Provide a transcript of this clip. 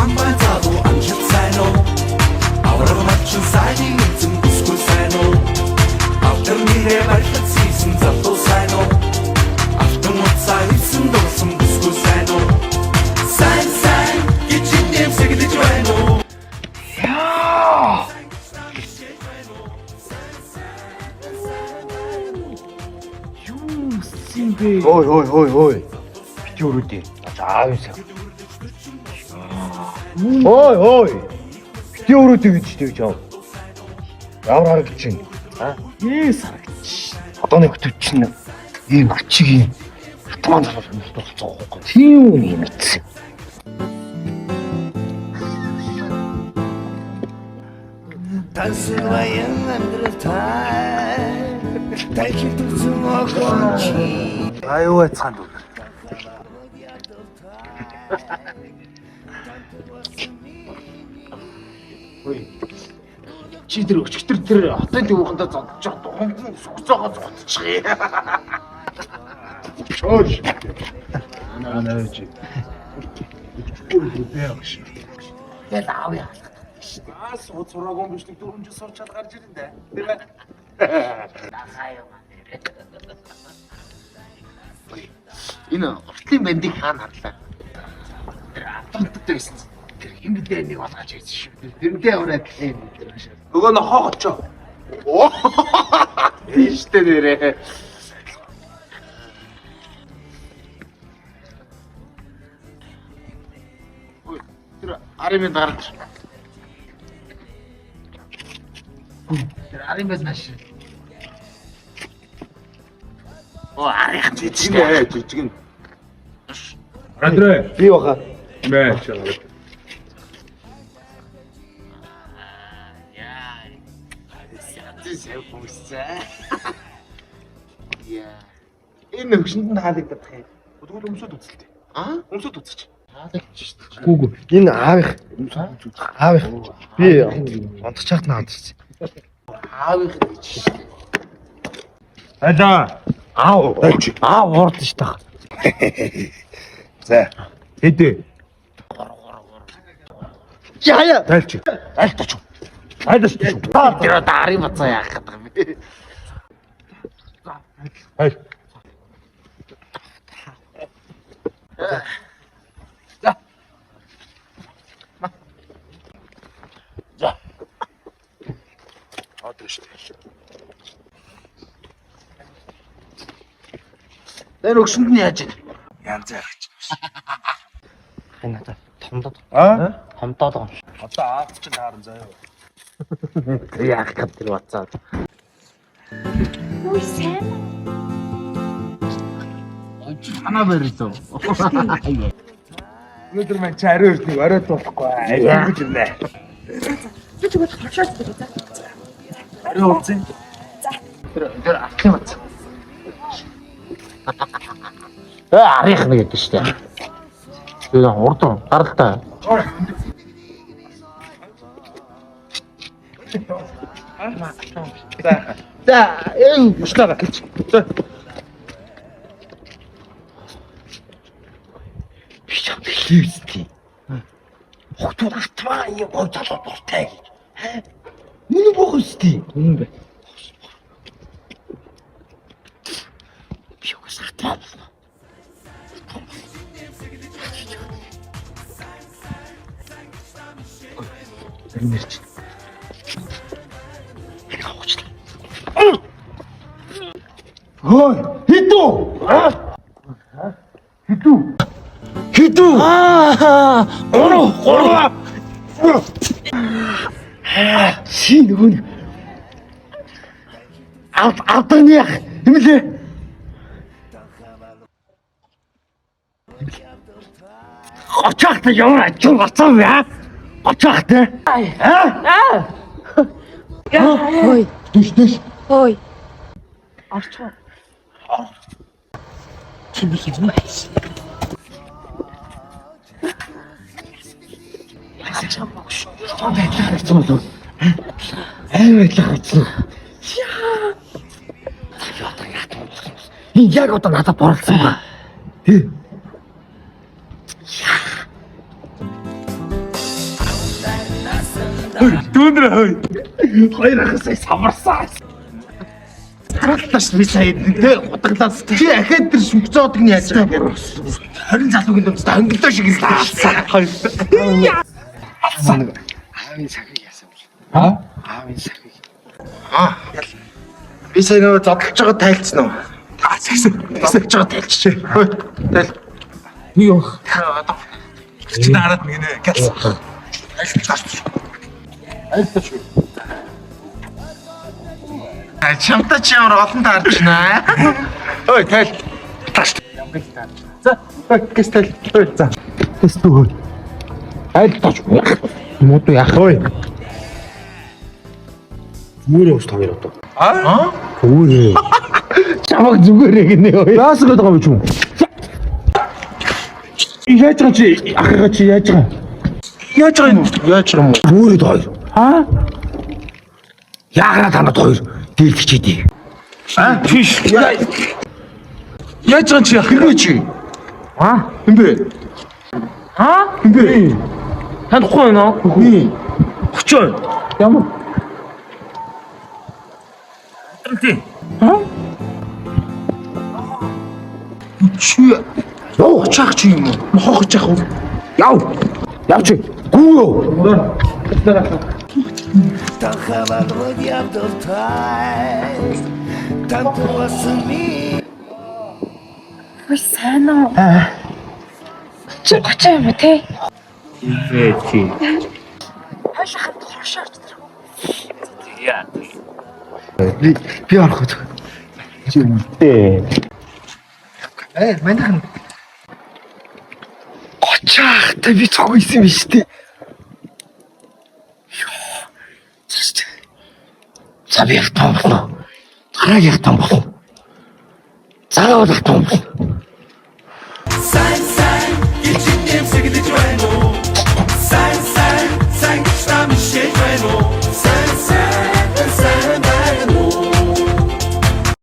хамгаалцаагүй амжилт сайн уу авраг мачин сайнын эзэн бүсгүй сайн уу автор нэрээ барьлах хийсэн залуу сайн уу автон уцаа хийсэн дурсан бүсгүй сайн уу сайн сайн гэж нэмсэг гэж байна уу Ой. Бити өрөөдөө. Заавал. Ой. Бити өрөөдөө гэж тэгж яав. Ямар харагч чинь? Харагч. Одоо нэг хөтөч чинь ийм ачиг юм. Атман болцоо. Тийм юм ийцсэн. Танцваян амьдралтай тайхид зүмогончи Аюу цаанд. Ой. Чи тэр өчтөр тэр хотын төвхөндөө зодож байгаа хөнгөн сүгцөөгөө зодчих. Чөөж. Анаа чи. Яа аав яа. Сууд сураагүй биш нэг 4 жил сурчаад гарч ирэн дээ. Тэр бай. Энэ уртлын бандыг хаана харлаа? Тэр автоматтай байсан. Тэр хиндээ нэг болгож ирсэн шүү. Тэрнтэй ураад тийм. Нөгөө нь хоо очоо. Оо. Ийштэй нэрээ. Ой, тэр аримын дараач. Тэр арим бас маш. Арих жижиг нь. Андрей, би баха. Мэ чагаа. Яа. Сэт бүсээ. Яа. Энэ хөвшөнд нь хаалагдах юм. Тэгвэл өмсөд үзэлтэй. Өмсөд үзэж. Хаалагдчих шүү дээ. Гүг. Энэ аавих. Би онцгойд нь хандчих. Аавих гэж шүү дээ. Алаа. Аав орд ш тах. За. Хэдэ. Яа. Тайлч. Айлч. Тэр дараарын бацаа яах гэдэг юм бэ? Хай. За. Адрес. Тэр өгсөнд нь яаж вэ? Янз ярих. Энэ надад томдоод. Томдоод байгаа юм. Одоо аав чинь тааран заяа. Яах гээд тэр бацаад. Ой сайн. Хана барилаа. Өнөөдөр маань чи ари өртнийг орой туулахгүй. Аяа гэж байна. Би зүгээр хашаад байгаа за. Ари урцэн. Тэр ачаа бац. Арих нэг гэдэг шүү дээ. Тэр урд гаралтай. За, энэ ушлаа гэж. Би чам хэлээстэй. Хотод атмаа юм гоо залуу дуртай гэж. Мөн бох өстэй. Үнэн бай. Би угаас атмаа. Тэрнэрч. Ой, хитүү. Хитүү. Гурав. Чи нөгөө нэг авдаг яах юм лээ. Очоохтой ямар ачуу гацаа вэ? Очоохтой. Ой. Дэш. Ой. Орчоо. Чи би юм. Яасан богш. Байдлаа хэцүү болов. Байдлаа хэцүү. Яа. Яг одоо надад борлсон ба. Тий. Дүүнрэ хөөе. Хоёр ахын сая самарсан. Харалтааш би сая тэ утаглаас чи ахаад тэр шүмгцөөдөг нь яаж байгаа юм. 20 залуугийн дөмсөд хөнгөлөө шиг л таасан. Хоёр. Аавын сахиг яасан бэ? Аавын сахиг. Би сая нөгөө зодолж байгаа тайлцсан уу? Загсаж байгаа тайлчжээ. Хөөе. Тайл. юу Одоо чи нараад нэгнэ гэлс. Айлтаач. Чамтай чи ямар олон таарч байна. Ой, тайл. Тааш. Ямбыг таарч. За, гэс тайл. Ой, за. Гэс төгөө. айлтаач муу яах вэ зүгээр ус тавир одоо зүгээр чамаг зүгээрээ гинэ яас гээд байгаа юм чи яаж байгаа чи ахыгаа чи яаж байгаа юм зүгээр хоёр яагаад танад хоёр дийлдэж идэв Фиш. Яаж байгаа чи хэмбэ чи? Хэмбэ? Хэмбэ? танихгүй байна уу Очоо. ямар Чи очаах чи юм уу? Хохож яах вэ? явч гүүё Тахава родя дортай тантуасми Ой сайн уу? Чи 30 юм уу те? чи Хойш хамт хоршоорч тэр. Би ороход. дээ Манайхан 30 ахтай би цог исэн биш үү? за би их том болно гараа их том болно заавал их том болно